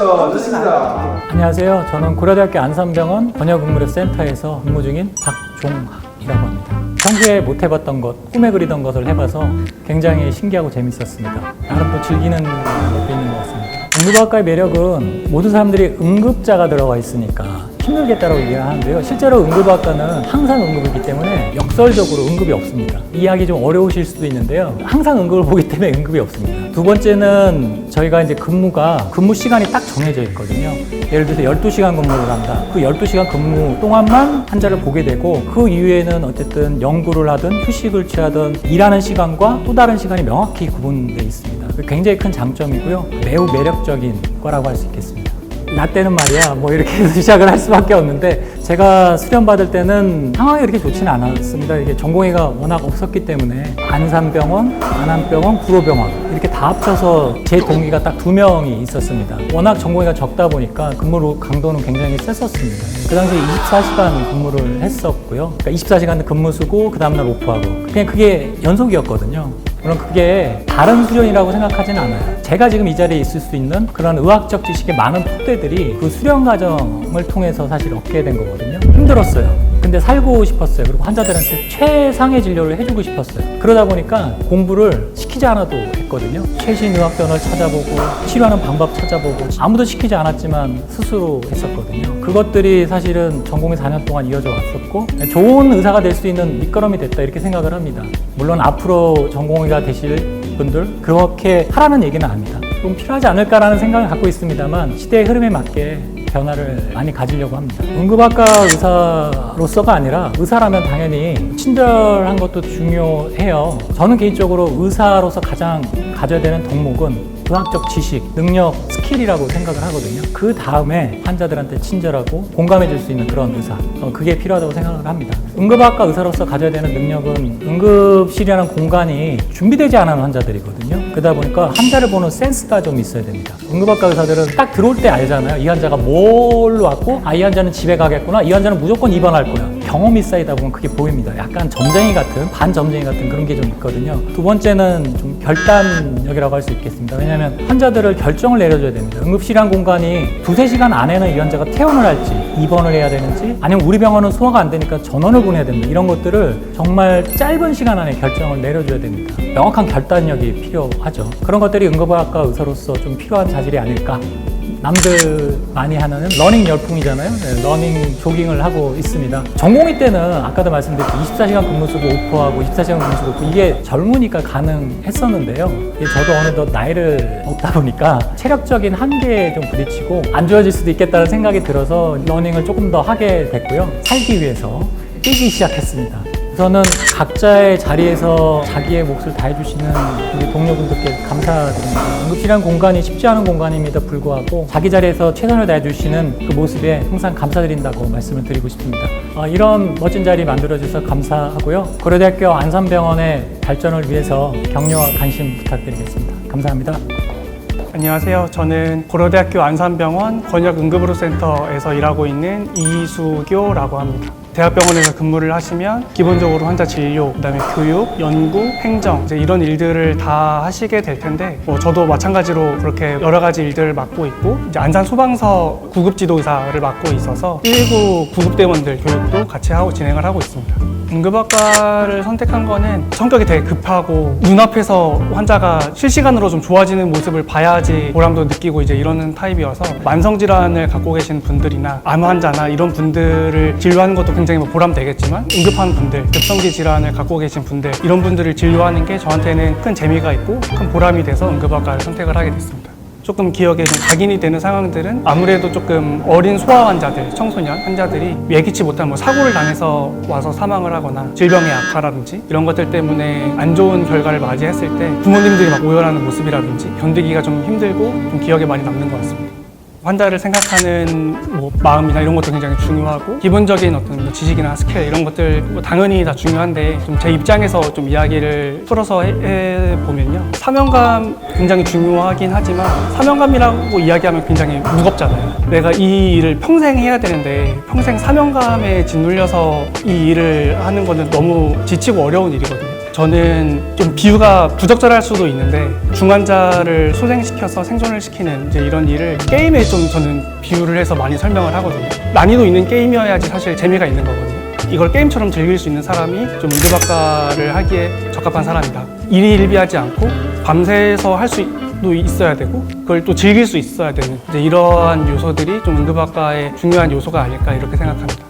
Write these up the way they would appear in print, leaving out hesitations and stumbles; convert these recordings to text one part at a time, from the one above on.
나오시죠. 좋습니다. 안녕하세요. 저는 고려대학교 안산병원 번역응급의료센터에서 근무 중인 박종학이라고 합니다. 평소에 못 해봤던 것, 꿈에 그리던 것을 해봐서 굉장히 신기하고 재밌었습니다. 나름 또 즐기는 것도 있는 것 같습니다. 응급학과의 매력은 모든 사람들이 응급자가 들어가 있으니까 힘들겠다고 얘기하는데요. 실제로 응급학과는 항상 응급이기 때문에 역설적으로 응급이 없습니다. 이해하기 좀 어려우실 수도 있는데요. 항상 응급을 보기 때문에 응급이 없습니다. 두 번째는 저희가 이제 근무 시간이 딱 정해져 있거든요. 예를 들어서 12시간 근무를 한다. 그 12시간 근무 동안만 환자를 보게 되고 그 이후에는 어쨌든 연구를 하든 휴식을 취하든 일하는 시간과 또 다른 시간이 명확히 구분되어 있습니다. 굉장히 큰 장점이고요. 매우 매력적인 거라고 할 수 있겠습니다. 나 때는 말이야 뭐 이렇게 해서 시작을 할 수밖에 없는데 제가 수련 받을 때는 상황이 그렇게 좋지는 않았습니다. 이게 전공의가 워낙 없었기 때문에 안산병원, 안암병원, 구로병원 이렇게 다 합쳐서 제 동기가 딱 2명이 있었습니다. 워낙 전공의가 적다 보니까 근무 강도는 굉장히 셌었습니다. 그 당시에 24시간 근무를 했었고요. 그러니까 24시간 근무 쓰고 그 다음날 오프하고 그냥 그게 연속이었거든요. 물론 그게 다른 수련이라고 생각하진 않아요. 제가 지금 이 자리에 있을 수 있는 그런 의학적 지식의 많은 토대들이 그 수련 과정을 통해서 사실 얻게 된 거거든요. 힘들었어요. 근데 살고 싶었어요. 그리고 환자들한테 최상의 진료를 해주고 싶었어요. 그러다 보니까 공부를 시키지 않아도 했거든요. 최신 의학전을 찾아보고 치료하는 방법 찾아보고 아무도 시키지 않았지만 스스로 했었거든요. 그것들이 사실은 전공의 4년 동안 이어져 왔었고 좋은 의사가 될 수 있는 밑거름이 됐다 이렇게 생각을 합니다. 물론 앞으로 전공의가 되실 분들 그렇게 하라는 얘기는 아닙니다. 좀 필요하지 않을까라는 생각을 갖고 있습니다만 시대의 흐름에 맞게 변화를 많이 가지려고 합니다. 응급학과 의사로서가 아니라 의사라면 당연히 친절한 것도 중요해요. 저는 개인적으로 의사로서 가장 가져야 되는 덕목은 의학적 지식, 능력, 스킬이라고 생각을 하거든요. 그 다음에 환자들한테 친절하고 공감해 줄 수 있는 그런 의사. 그게 필요하다고 생각을 합니다. 응급학과 의사로서 가져야 되는 능력은 응급실이라는 공간이 준비되지 않은 환자들이거든요. 그러다 보니까 환자를 보는 센스가 좀 있어야 됩니다. 응급학과 의사들은 딱 들어올 때 알잖아요. 이 환자가 뭘로 왔고, 이 환자는 집에 가겠구나. 이 환자는 무조건 입원할 거야. 경험이 쌓이다 보면 그게 보입니다. 약간 점쟁이 같은, 반점쟁이 같은 그런 게 좀 있거든요. 두 번째는 좀 결단력이라고 할 수 있겠습니다. 왜냐하면 환자들을 결정을 내려줘야 됩니다. 응급실이란 공간이 2-3시간 안에는 이 환자가 퇴원을 할지, 입원을 해야 되는지, 아니면 우리 병원은 소화가 안 되니까 전원을 보내야 됩니다. 이런 것들을 정말 짧은 시간 안에 결정을 내려줘야 됩니다. 명확한 결단력이 필요하죠. 그런 것들이 응급학과 의사로서 좀 필요한 자질이 아닐까. 남들 많이 하는 러닝 열풍이잖아요. 네, 러닝 조깅을 하고 있습니다. 전공의 때는 아까도 말씀드렸듯이 24시간 근무 쓰고 오프하고 24시간 근무 쓰고 오프 이게 젊으니까 가능했었는데요. 저도 어느덧 나이를 먹다 보니까 체력적인 한계에 좀 부딪히고 안 좋아질 수도 있겠다는 생각이 들어서 러닝을 조금 더 하게 됐고요. 살기 위해서 뛰기 시작했습니다. 우선은 각자의 자리에서 자기의 몫을 다해주시는 우리 동료분들께 감사드립니다. 응급실이라는 공간이 쉽지 않은 공간임에도 불구하고 자기 자리에서 최선을 다해주시는 그 모습에 항상 감사드린다고 말씀을 드리고 싶습니다. 이런 멋진 자리 만들어주셔서 감사하고요. 고려대학교 안산병원의 발전을 위해서 격려와 관심 부탁드리겠습니다. 감사합니다. 안녕하세요. 저는 고려대학교 안산병원 권역응급의료센터에서 일하고 있는 이수교라고 합니다. 대학병원에서 근무를 하시면 기본적으로 환자 진료, 그다음에 교육, 연구, 행정 이제 이런 일들을 다 하시게 될 텐데 저도 마찬가지로 그렇게 여러 가지 일들을 맡고 있고 이제 안산 소방서 구급지도의사를 맡고 있어서 119 구급대원들 교육도 같이 진행을 하고 있습니다. 응급학과를 선택한 거는 성격이 되게 급하고 눈앞에서 환자가 실시간으로 좀 좋아지는 모습을 봐야지 보람도 느끼고 이제 이러는 타입이어서 만성질환을 갖고 계신 분들이나 암 환자나 이런 분들을 진료하는 것도 굉장히 보람되겠지만 응급한 분들, 급성기 질환을 갖고 계신 분들 이런 분들을 진료하는 게 저한테는 큰 재미가 있고 큰 보람이 돼서 응급학과를 선택을 하게 됐습니다. 조금 기억에 좀 각인이 되는 상황들은 아무래도 조금 어린 소아 환자들, 청소년 환자들이 예기치 못한 사고를 당해서 와서 사망을 하거나 질병의 악화라든지 이런 것들 때문에 안 좋은 결과를 맞이했을 때 부모님들이 막 오열하는 모습이라든지 견디기가 좀 힘들고 좀 기억에 많이 남는 것 같습니다. 환자를 생각하는 마음이나 이런 것도 굉장히 중요하고 기본적인 어떤 지식이나 스킬 이런 것들 당연히 다 중요한데 좀 제 입장에서 좀 이야기를 풀어서 해보면요. 사명감 굉장히 중요하긴 하지만 사명감이라고 이야기하면 굉장히 무겁잖아요. 내가 이 일을 평생 해야 되는데 평생 사명감에 짓눌려서 이 일을 하는 거는 너무 지치고 어려운 일이거든요. 저는 좀 비유가 부적절할 수도 있는데 중환자를 소생시켜서 생존을 시키는 이제 이런 일을 게임에 좀 저는 비유를 해서 많이 설명을 하거든요. 난이도 있는 게임이어야지 사실 재미가 있는 거거든요. 이걸 게임처럼 즐길 수 있는 사람이 좀 응급학과를 하기에 적합한 사람이다. 일희일비하지 않고 밤새서 할 수도 있어야 되고 그걸 또 즐길 수 있어야 되는 이제 이러한 요소들이 좀 응급학과의 중요한 요소가 아닐까 이렇게 생각합니다.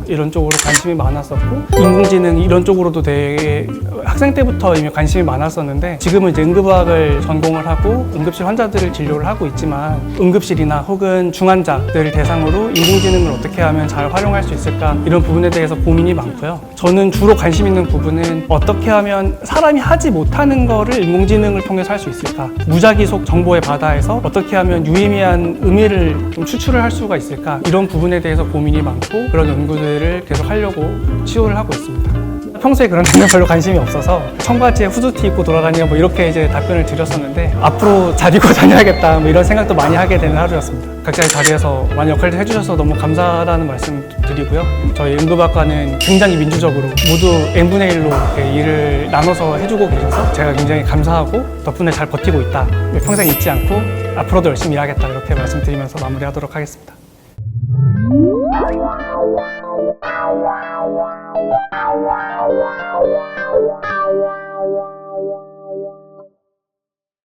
이런 쪽으로 관심이 많았었고 인공지능 이런 쪽으로도 되게 학생 때부터 이미 관심이 많았었는데 지금은 이제 응급의학을 전공을 하고 응급실 환자들을 진료를 하고 있지만 응급실이나 혹은 중환자들을 대상으로 인공지능을 어떻게 하면 잘 활용할 수 있을까 이런 부분에 대해서 고민이 많고요. 저는 주로 관심 있는 부분은 어떻게 하면 사람이 하지 못하는 거를 인공지능을 통해서 할 수 있을까, 무작위속 정보의 바다에서 어떻게 하면 유의미한 의미를 좀 추출을 할 수가 있을까 이런 부분에 대해서 고민이 많고 그런 연구들을 계속 하려고 치료를 하고 있습니다. 평소에 그런 데는 별로 관심이 없어서 청바지에 후드티 입고 돌아다니고 뭐 이렇게 이제 답변을 드렸었는데 앞으로 잘 입고 다녀야겠다 뭐 이런 생각도 많이 하게 되는 하루였습니다. 각자의 자리에서 많은 역할을 해주셔서 너무 감사하다는 말씀 드리고요. 저희 응급학과는 굉장히 민주적으로 모두 n분의 1로 일을 나눠서 해주고 계셔서 제가 굉장히 감사하고 덕분에 잘 버티고 있다. 평생 잊지 않고 앞으로도 열심히 일하겠다 이렇게 말씀드리면서 마무리하도록 하겠습니다. Wow.